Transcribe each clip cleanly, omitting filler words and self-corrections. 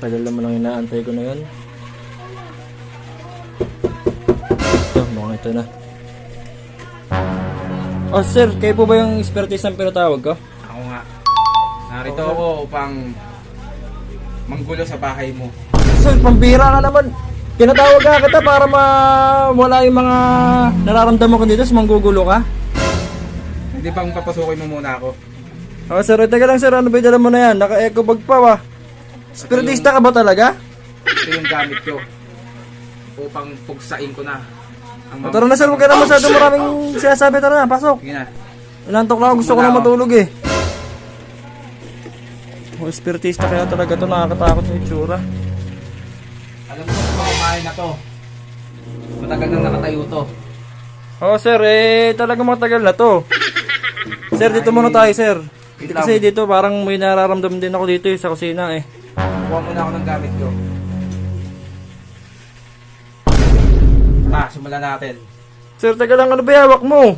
Tagal naman ang inaantay ko na yun. Ito, mukhang ito na. Oh sir, kayo po ba yung expertise ng pinatawag ko? Ako nga. Narito ako upang manggulo sa bahay mo. Sir, pambira ka naman. Pinatawag ka kita para wala yung mga nararamdaman ko dito, manggugulo ka. Hindi bang papasukin mo muna ako? Oh sir, teka lang sir, ano ba yung dala mo na yan? Naka-eco bag pa ba? Spiritista ka ba talaga? Ito yung gamit ko upang pugsain ko na. Tara na sir, huwag ka na masyado maraming sinasabi. Tara na, pasok. Sige na. Inantok lang ako, gusto ko na matulog eh. Oh, spiritista kaya talaga to, nakakatakot yung itsura. Alam mo kung kumain na to. Matagal nang nakatayo to. Oh sir, talaga matagal na to. Sir, dito muna tayo sir. Kasi dito parang may nararamdaman din ako dito sa kusina eh. Kuha muna ako ng gamit ko. Simulan natin. Sir, taga lang, ano ba hawak mo?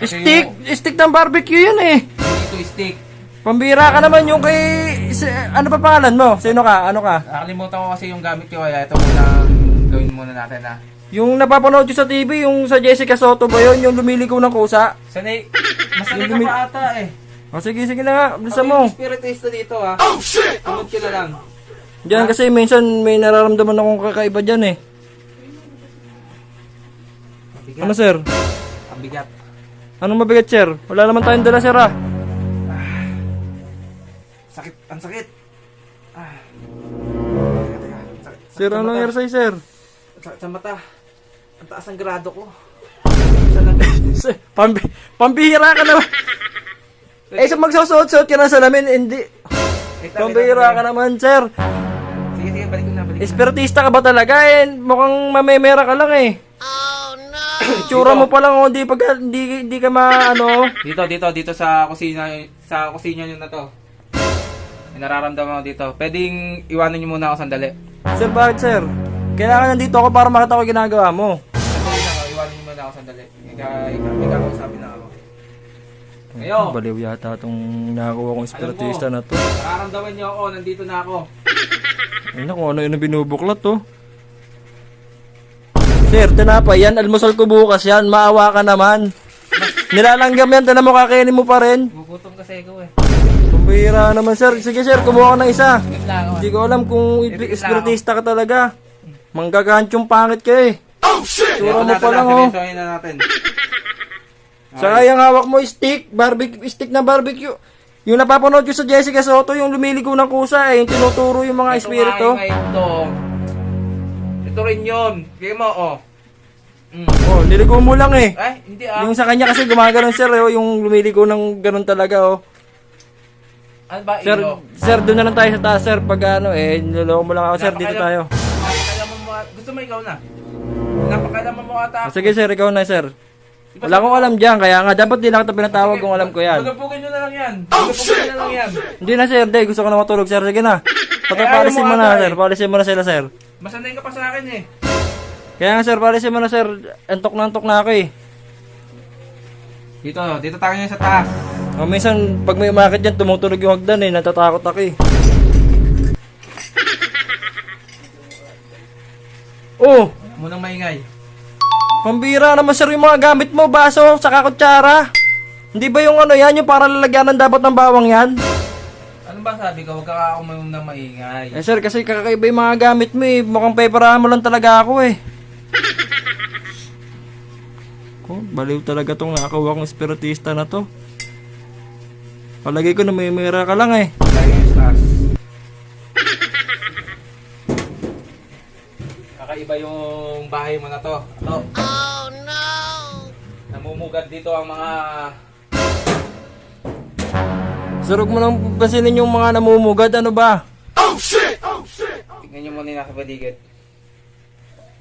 Stick! Stick ng barbecue yun eh. Ito stick. Pambira ka naman yung kay... Ano pa pangalan mo? Sino ka? Ano ka? Nakalimutan ko kasi yung gamit ko kaya ito muna gawin muna natin ha. Yung napapanood yung sa TV, yung sa Jessica Soto ba yun? Yung lumiligaw ng kusa? Sanay, masanay ka pa ata eh. O sige, sige na nga. Bilisan mo. Ako yung spiritista dito ha. Oh shit! Tunod ka na lang. Diyan kasi minsan may nararamdaman akong kakaiba dyan eh. Mabigat. Ano sir? Ang bigat. Anong mabigat sir? Wala naman tayong dala sir ah. Sakit, ang sakit. Teka. Sakit Sir, sa ano mata. nangyari sa'yo sir? Sakit sa mata. Ang taas ng grado ko. Salamin. Pambihira ka naman. Eh sa magsusuot-suot ka na salamin, hindi. Pambihira ka naman sir. Sige, sige, balik ko na, balik ko na. Espiritista ka ba talaga eh? Mukhang mamemera ka lang eh. Oh no! Itsura mo pa lang oh, hindi ka maano. Dito sa kusina nyo na to. May nararamdaman ako dito. Pwedeng iwanan nyo muna ako sandali. Sir, bakit sir? Kailangan nandito ako para makita ko yung ginagawa mo. Sandali lang, iwanan nyo muna ako sandali. Ikaw na ako. Ngayon, Baliw yata itong nakakuha kong espiritista na to. nararamdaman nyo ako, nandito na ako. Ay naku, ano yun ang binubuklat to? Sir, tinapay yan. Almusal ko bukas yan. Maawa ka naman. Nilalanggam yan. Tinan mo, kakainin mo pa rin. Gugutom kasi ako eh. Kumbira naman sir. Sige sir, kumuha ka ng isa. Wait lang ako. Hindi ko alam kung espiritista ka talaga. Manggaganchong pangit ka eh. Tsura mo pa lang oh. Seryosohin na natin. Saka yung hawak mo stick, stick na barbecue. Yung napapanood ko sa Jessica Soto, yung lumiligo ng kusa eh, yung tinuturo yung mga espiritu. Ito rin yun. Kaya mo, oh. Oh, niligo mo lang eh. Ay, hindi ah. Yung sa kanya kasi gumagano'n sir, oh, yung lumiligo ng ganun talaga oh. Ano ba, Sir, ilo? sir, doon na lang tayo sa taas sir. Pag ano eh, niloloko mo lang ako sir, dito tayo. Napakalaman mo, gusto mo ikaw na? Napakalaman mo ata. Oh, sige sir, ikaw na sir. Wala akong alam dyan, kaya nga dapat di lang kita pinatawag kung alam ko yan. Bulupugin nyo na lang yan. Bulupugin nyo na lang yan. Hindi na sir, di, gusto ko na matulog sir, sige na. Palisin mo na sir, palisin mo na sila sir. Masanay ka pa sa akin eh. Kaya nga sir, palisin mo na sir, antok na ako eh. Dito tayo ngayon sa taas. Oh, minsan, pag may umakit dyan, tumutunog yung hagdan eh, natatakot ako eh. Oh, Munang maingay. pambira naman sir yung mga gamit mo, baso, saka kutsara. Hindi ba yung ano yan, yung para lalagyanan dapat ng bawang yan? Ano ba sabi ko? Huwag ka ako munang maingay. Eh sir, kasi kakaiba yung mga gamit mo eh, mukhang peperahan mo lang talaga ako eh. Oh, baliw talaga tong nakakuha kong espiritista na to. Palagay ko na may mira ka lang eh. Tayo ngayon sa taas. Kakaiba yung bahay mo na to. Ito. Oh no! Namumugad dito ang mga... Sir, huwag mo lang pansinin yung mga namumugad, ano ba? Oh shit! Tingnan nyo muna yung nasa paligid.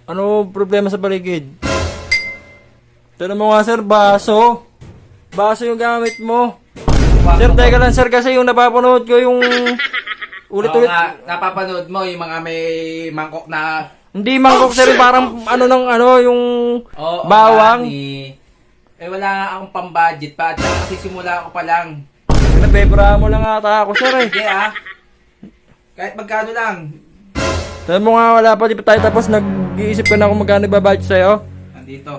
Ano problema sa paligid? Tignan mo nga sir, baso. Baso yung gamit mo. Sir, teka lang sir, kasi yung napapanood ko yung ulit-ulit. Napapanood mo yung mga may mangkok na... Hindi mangkok sir, parang ano ng ano, yung bawang. Eh wala akong pang-budget pa. At kasi simula ako pa lang. Napepera mo lang ata ako sir eh. Hindi ah. Kahit magkano lang. Sabi mo nga wala pa, di pa tayo tapos nag-iisip ka na kung magkano ibabudget sa'yo. Nandito.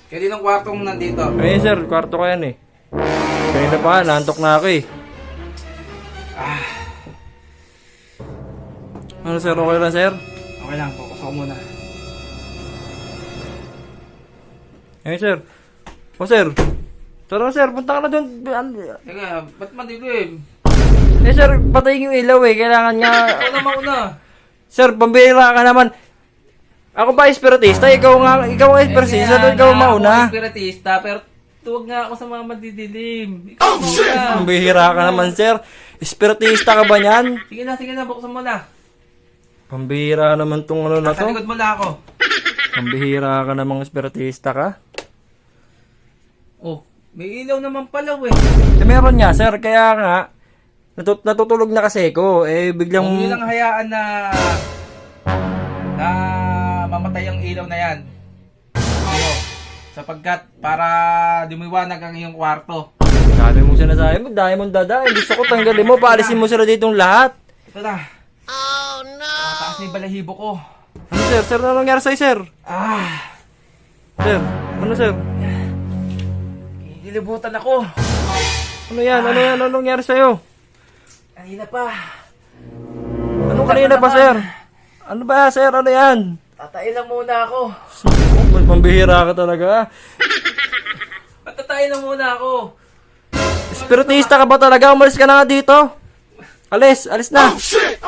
Kaya din ang kwartong nandito. Ayun sir, kwarto ko yan eh. Kanina pa, naantok na ako eh. Ano sir, okay lang sir? Okay lang, focus ako muna. Ayun sir. O sir. Tara sir, punta ka na dun. Teka, ba't madilim? Eh sir, patayin yung ilaw eh. Kailangan nga... Ako na mauna. Sir, pambira ka naman. Ako ba espiritista? Ikaw ang espiritista, ikaw mauna. Ako espiritista, pero tuwag nga ako sa mga madidilim. Ikaw muna. Pambihira ka naman sir. Espiritista ka ba niyan? Sige na, buksan mo na. Pambihira naman tong ano na Sa to. likod mo na ako. Pambihira ka namang espiritista ka. Oh, may ilaw naman pala eh. Eh meron nga sir, kaya nga natutulog na kasi ko. Eh biglang... Huwag niyo lang hayaan na mamatay ang ilaw na yan. Ano? Sapagkat para dumiwanag ang iyong kwarto. Dami mong sinasabi mo, dami mong dadain. Gusto ko tanggalin mo, paalisin mo sila ditong lahat. Ito na. Oh no! Mataas na yung balahibo ko. Ano sir? Sir, ano nangyari sa'yo sir? Sir, ano sir? Ilibutan ako. Ano yan? Ano nangyari sa'yo? Kanina pa. Ano kanina pa sir? Ano ba sir? Ano yan? Tatayin lang muna ako. Oh, may pambihira ka talaga. Patatayin lang muna ako. Espiritista ka ba talaga? Umalis ka na nga dito. Alis na. Oh shit!